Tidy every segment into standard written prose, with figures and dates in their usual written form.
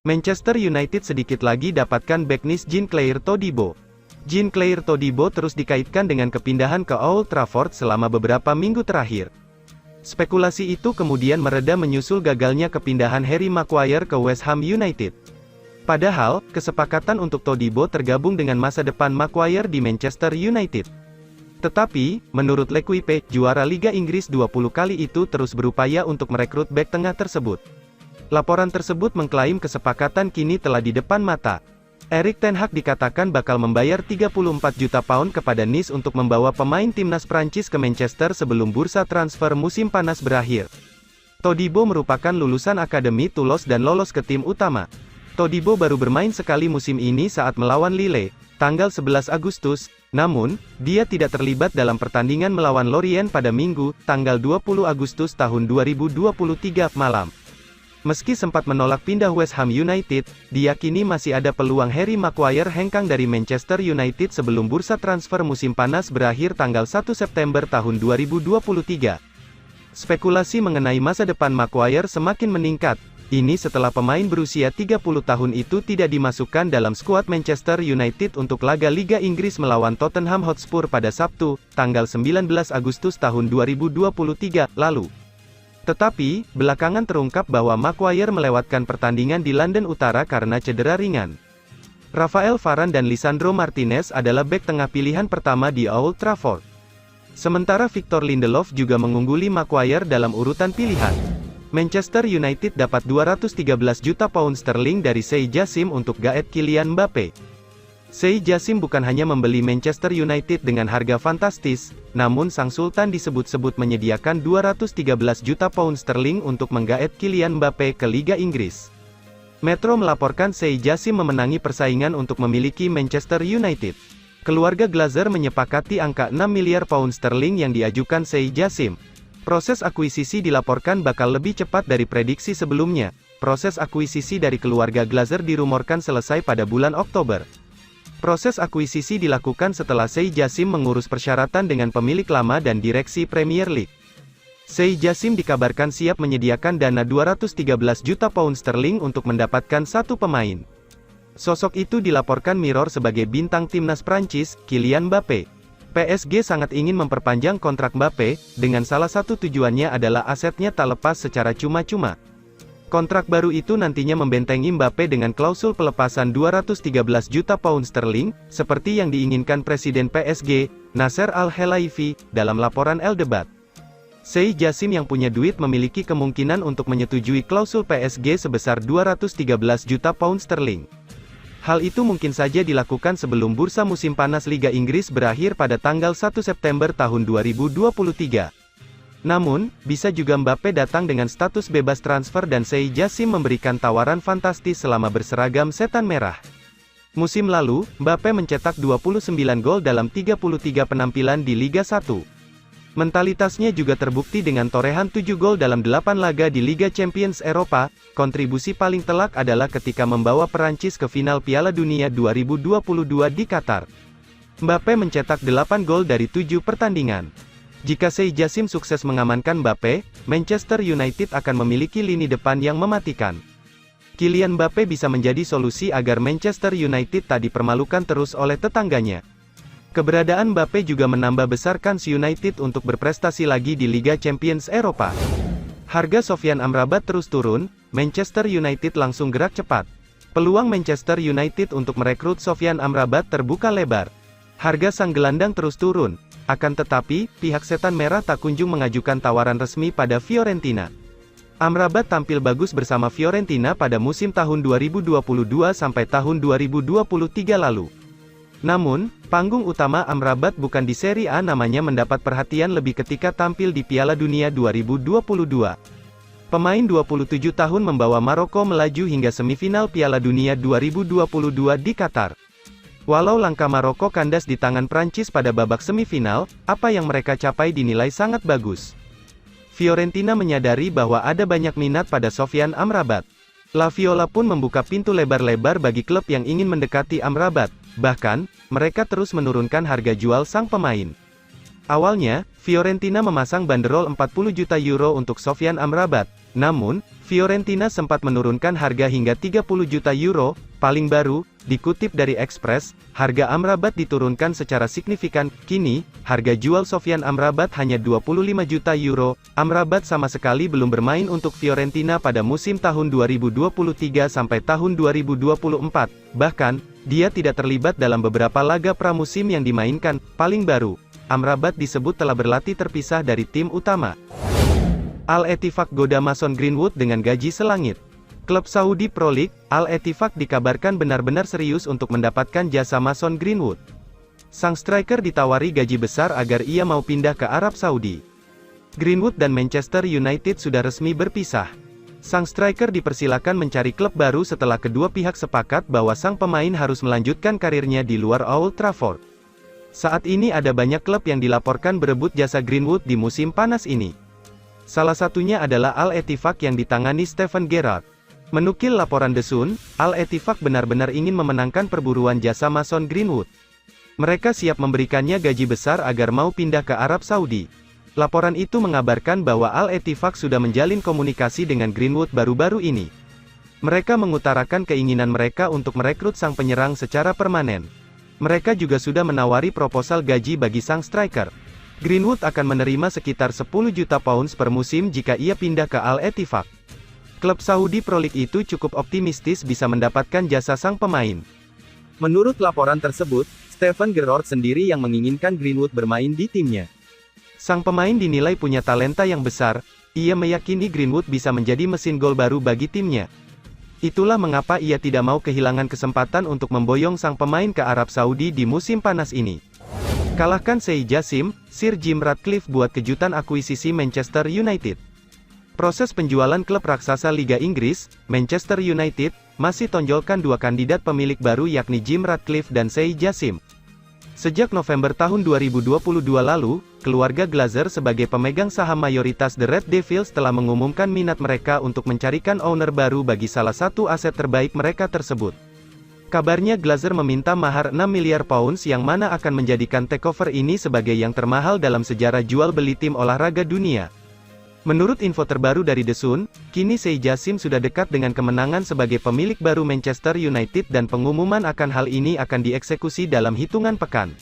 Manchester United sedikit lagi dapatkan bek Jean-Clair Todibo. Jean-Clair Todibo terus dikaitkan dengan kepindahan ke Old Trafford selama beberapa minggu terakhir. Spekulasi itu kemudian mereda menyusul gagalnya kepindahan Harry Maguire ke West Ham United. Padahal, kesepakatan untuk Todibo tergabung dengan masa depan Maguire di Manchester United. Tetapi, menurut L'Equipe, juara Liga Inggris 20 kali itu terus berupaya untuk merekrut bek tengah tersebut. Laporan tersebut mengklaim kesepakatan kini telah di depan mata. Erik ten Hag dikatakan bakal membayar 34 juta pound kepada Nice untuk membawa pemain timnas Prancis ke Manchester sebelum bursa transfer musim panas berakhir. Todibo merupakan lulusan Akademi Toulouse dan lolos ke tim utama. Todibo baru bermain sekali musim ini saat melawan Lille, tanggal 11 Agustus, namun, dia tidak terlibat dalam pertandingan melawan Lorient pada Minggu, tanggal 20 Agustus tahun 2023 malam. Meski sempat menolak pindah West Ham United, diyakini masih ada peluang Harry Maguire hengkang dari Manchester United sebelum bursa transfer musim panas berakhir tanggal 1 September tahun 2023. Spekulasi mengenai masa depan Maguire semakin meningkat. Ini setelah pemain berusia 30 tahun itu tidak dimasukkan dalam skuad Manchester United untuk laga Liga Inggris melawan Tottenham Hotspur pada Sabtu, tanggal 19 Agustus tahun 2023 lalu. Tetapi, belakangan terungkap bahwa Maguire melewatkan pertandingan di London Utara karena cedera ringan. Rafael Varane dan Lisandro Martinez adalah bek tengah pilihan pertama di Old Trafford. Sementara Victor Lindelof juga mengungguli Maguire dalam urutan pilihan. Manchester United dapat 213 juta pound sterling dari Sei Jassim untuk gaet Kylian Mbappe. Sei Jassim bukan hanya membeli Manchester United dengan harga fantastis, namun sang sultan disebut-sebut menyediakan 213 juta pound sterling untuk menggaet Kylian Mbappe ke Liga Inggris. Metro melaporkan Sei Jassim memenangi persaingan untuk memiliki Manchester United. Keluarga Glazer menyepakati angka 6 miliar pound sterling yang diajukan Sei Jassim. Proses akuisisi dilaporkan bakal lebih cepat dari prediksi sebelumnya. Proses akuisisi dari keluarga Glazer dirumorkan selesai pada bulan Oktober. Proses akuisisi dilakukan setelah Sei Jassim mengurus persyaratan dengan pemilik lama dan direksi Premier League. Sei Jassim dikabarkan siap menyediakan dana 213 juta pound sterling untuk mendapatkan satu pemain. Sosok itu dilaporkan Mirror sebagai bintang timnas Prancis, Kylian Mbappe. PSG sangat ingin memperpanjang kontrak Mbappe, dengan salah satu tujuannya adalah asetnya tak lepas secara cuma-cuma. Kontrak baru itu nantinya membentengi Mbappe dengan klausul pelepasan 213 juta pound sterling, seperti yang diinginkan Presiden PSG, Nasser Al-Khelaifi, dalam laporan El Debat. Sei Jassim yang punya duit memiliki kemungkinan untuk menyetujui klausul PSG sebesar 213 juta pound sterling. Hal itu mungkin saja dilakukan sebelum bursa musim panas Liga Inggris berakhir pada tanggal 1 September tahun 2023. Namun, bisa juga Mbappe datang dengan status bebas transfer dan Sei Jassim memberikan tawaran fantastis selama berseragam setan merah. Musim lalu, Mbappe mencetak 29 gol dalam 33 penampilan di Liga 1. Mentalitasnya juga terbukti dengan torehan 7 gol dalam 8 laga di Liga Champions Eropa. Kontribusi paling telak adalah ketika membawa Perancis ke final Piala Dunia 2022 di Qatar. Mbappe mencetak 8 gol dari 7 pertandingan. Jika Sei Jassim sukses mengamankan Mbappe, Manchester United akan memiliki lini depan yang mematikan. Kylian Mbappe bisa menjadi solusi agar Manchester United tak dipermalukan terus oleh tetangganya. Keberadaan Mbappe juga menambah besar kans United untuk berprestasi lagi di Liga Champions Eropa. Harga Sofyan Amrabat terus turun, Manchester United langsung gerak cepat. Peluang Manchester United untuk merekrut Sofyan Amrabat terbuka lebar. Harga sang gelandang terus turun. Akan tetapi, pihak setan merah tak kunjung mengajukan tawaran resmi pada Fiorentina. Amrabat tampil bagus bersama Fiorentina pada musim tahun 2022 sampai tahun 2023 lalu. Namun, panggung utama Amrabat bukan di Serie A, namanya mendapat perhatian lebih ketika tampil di Piala Dunia 2022. Pemain 27 tahun membawa Maroko melaju hingga semifinal Piala Dunia 2022 di Qatar. Walau langkah Maroko kandas di tangan Prancis pada babak semifinal, apa yang mereka capai dinilai sangat bagus. Fiorentina menyadari bahwa ada banyak minat pada Sofyan Amrabat. La Viola pun membuka pintu lebar-lebar bagi klub yang ingin mendekati Amrabat. Bahkan, mereka terus menurunkan harga jual sang pemain. Awalnya, Fiorentina memasang banderol 40 juta euro untuk Sofyan Amrabat. Namun, Fiorentina sempat menurunkan harga hingga 30 juta euro. Paling baru, dikutip dari Express, harga Amrabat diturunkan secara signifikan. Kini, harga jual Sofyan Amrabat hanya 25 juta euro. Amrabat sama sekali belum bermain untuk Fiorentina pada musim tahun 2023 sampai tahun 2024. Bahkan, dia tidak terlibat dalam beberapa laga pramusim yang dimainkan. Paling baru, Amrabat disebut telah berlatih terpisah dari tim utama. Al-Ettifaq goda Mason Greenwood dengan gaji selangit. Klub Saudi Pro League, Al-Ettifaq dikabarkan benar-benar serius untuk mendapatkan jasa Mason Greenwood. Sang striker ditawari gaji besar agar ia mau pindah ke Arab Saudi. Greenwood dan Manchester United sudah resmi berpisah. Sang striker dipersilakan mencari klub baru setelah kedua pihak sepakat bahwa sang pemain harus melanjutkan karirnya di luar Old Trafford. Saat ini ada banyak klub yang dilaporkan berebut jasa Greenwood di musim panas ini. Salah satunya adalah Al-Ettifaq yang ditangani Steven Gerrard. Menukil laporan The Sun, Al-Ettifaq benar-benar ingin memenangkan perburuan jasa Mason Greenwood. Mereka siap memberikannya gaji besar agar mau pindah ke Arab Saudi. Laporan itu mengabarkan bahwa Al-Ettifaq sudah menjalin komunikasi dengan Greenwood baru-baru ini. Mereka mengutarakan keinginan mereka untuk merekrut sang penyerang secara permanen. Mereka juga sudah menawari proposal gaji bagi sang striker. Greenwood akan menerima sekitar 10 juta pounds per musim jika ia pindah ke Al-Ettifaq. Klub Saudi Pro League itu cukup optimistis bisa mendapatkan jasa sang pemain. Menurut laporan tersebut, Steven Gerrard sendiri yang menginginkan Greenwood bermain di timnya. Sang pemain dinilai punya talenta yang besar, ia meyakini Greenwood bisa menjadi mesin gol baru bagi timnya. Itulah mengapa ia tidak mau kehilangan kesempatan untuk memboyong sang pemain ke Arab Saudi di musim panas ini. Kalahkan Sheikh Jassim, Sir Jim Ratcliffe buat kejutan akuisisi Manchester United. Proses penjualan klub raksasa Liga Inggris, Manchester United, masih tonjolkan dua kandidat pemilik baru yakni Jim Ratcliffe dan Sheikh Jassim. Sejak November tahun 2022 lalu, keluarga Glazer sebagai pemegang saham mayoritas The Red Devils telah mengumumkan minat mereka untuk mencarikan owner baru bagi salah satu aset terbaik mereka tersebut. Kabarnya Glazer meminta mahar 6 miliar pounds yang mana akan menjadikan takeover ini sebagai yang termahal dalam sejarah jual beli tim olahraga dunia. Menurut info terbaru dari The Sun, kini Sheikh Jassim sudah dekat dengan kemenangan sebagai pemilik baru Manchester United dan pengumuman akan hal ini akan dieksekusi dalam hitungan pekan.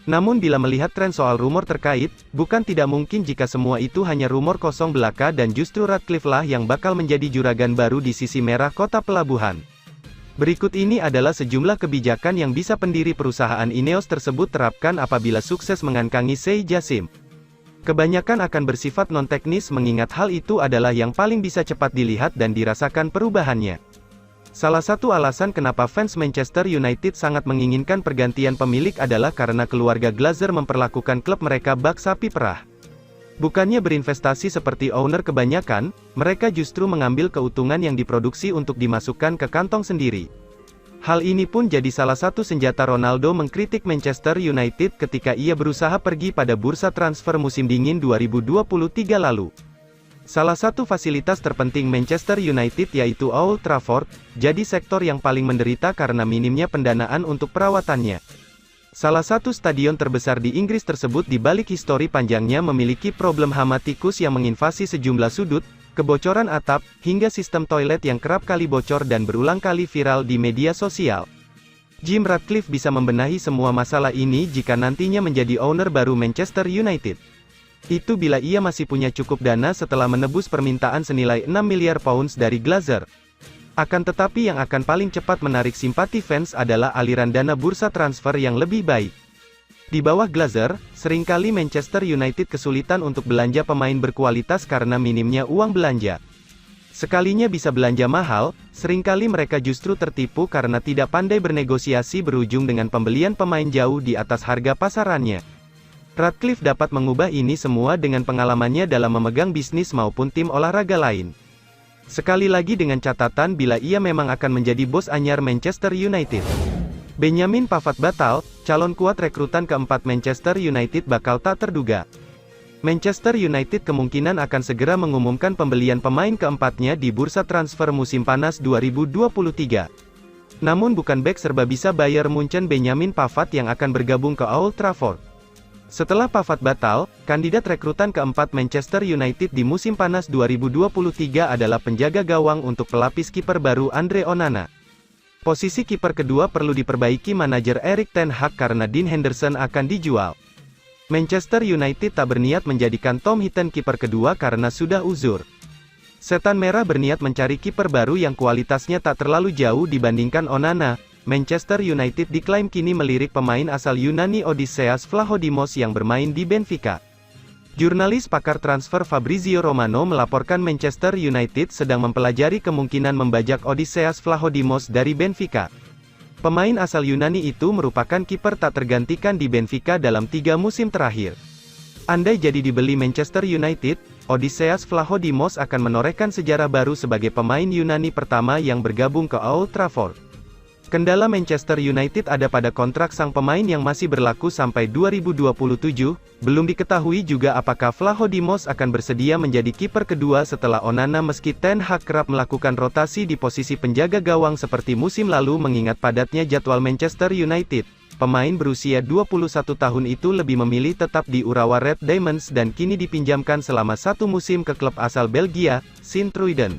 Namun bila melihat tren soal rumor terkait, bukan tidak mungkin jika semua itu hanya rumor kosong belaka dan justru Ratcliffe lah yang bakal menjadi juragan baru di sisi merah kota pelabuhan. Berikut ini adalah sejumlah kebijakan yang bisa pendiri perusahaan Ineos tersebut terapkan apabila sukses mengangkangi Sheikh Jassim. Kebanyakan akan bersifat non-teknis mengingat hal itu adalah yang paling bisa cepat dilihat dan dirasakan perubahannya. Salah satu alasan kenapa fans Manchester United sangat menginginkan pergantian pemilik adalah karena keluarga Glazer memperlakukan klub mereka bak sapi perah. Bukannya berinvestasi seperti owner kebanyakan, mereka justru mengambil keuntungan yang diproduksi untuk dimasukkan ke kantong sendiri. Hal ini pun jadi salah satu senjata Ronaldo mengkritik Manchester United ketika ia berusaha pergi pada bursa transfer musim dingin 2023 lalu. Salah satu fasilitas terpenting Manchester United yaitu Old Trafford, jadi sektor yang paling menderita karena minimnya pendanaan untuk perawatannya. Salah satu stadion terbesar di Inggris tersebut di balik histori panjangnya memiliki problem hama tikus yang menginvasi sejumlah sudut, kebocoran atap, hingga sistem toilet yang kerap kali bocor dan berulang kali viral di media sosial. Jim Ratcliffe bisa membenahi semua masalah ini jika nantinya menjadi owner baru Manchester United. Itu bila ia masih punya cukup dana setelah menebus permintaan senilai 6 miliar pounds dari Glazer. Akan tetapi yang akan paling cepat menarik simpati fans adalah aliran dana bursa transfer yang lebih baik. Di bawah Glazer, seringkali Manchester United kesulitan untuk belanja pemain berkualitas karena minimnya uang belanja. Sekalinya bisa belanja mahal, seringkali mereka justru tertipu karena tidak pandai bernegosiasi berujung dengan pembelian pemain jauh di atas harga pasarannya. Ratcliffe dapat mengubah ini semua dengan pengalamannya dalam memegang bisnis maupun tim olahraga lain. Sekali lagi dengan catatan bila ia memang akan menjadi bos anyar Manchester United. Benjamin Pavard batal, calon kuat rekrutan keempat Manchester United bakal tak terduga. Manchester United kemungkinan akan segera mengumumkan pembelian pemain keempatnya di bursa transfer musim panas 2023. Namun bukan bek serba bisa Bayern Munchen Benjamin Pavard yang akan bergabung ke Old Trafford. Setelah Pavard batal, kandidat rekrutan keempat Manchester United di musim panas 2023 adalah penjaga gawang untuk pelapis kiper baru Andre Onana. Posisi kiper kedua perlu diperbaiki manajer Erik ten Hag karena Dean Henderson akan dijual. Manchester United tak berniat menjadikan Tom Heaton kiper kedua karena sudah uzur. Setan Merah berniat mencari kiper baru yang kualitasnya tak terlalu jauh dibandingkan Onana. Manchester United diklaim kini melirik pemain asal Yunani Odysseas Vlachodimos yang bermain di Benfica. Jurnalis pakar transfer Fabrizio Romano melaporkan Manchester United sedang mempelajari kemungkinan membajak Odysseas Vlachodimos dari Benfica. Pemain asal Yunani itu merupakan kiper tak tergantikan di Benfica dalam 3 musim terakhir. Andai jadi dibeli Manchester United, Odysseas Vlachodimos akan menorehkan sejarah baru sebagai pemain Yunani pertama yang bergabung ke Old Trafford. Kendala Manchester United ada pada kontrak sang pemain yang masih berlaku sampai 2027, belum diketahui juga apakah Vlachodimos akan bersedia menjadi kiper kedua setelah Onana meski Ten Hag kerap melakukan rotasi di posisi penjaga gawang seperti musim lalu mengingat padatnya jadwal Manchester United. Pemain berusia 21 tahun itu lebih memilih tetap di Urawa Red Diamonds dan kini dipinjamkan selama 1 musim ke klub asal Belgia, Sint-Truiden.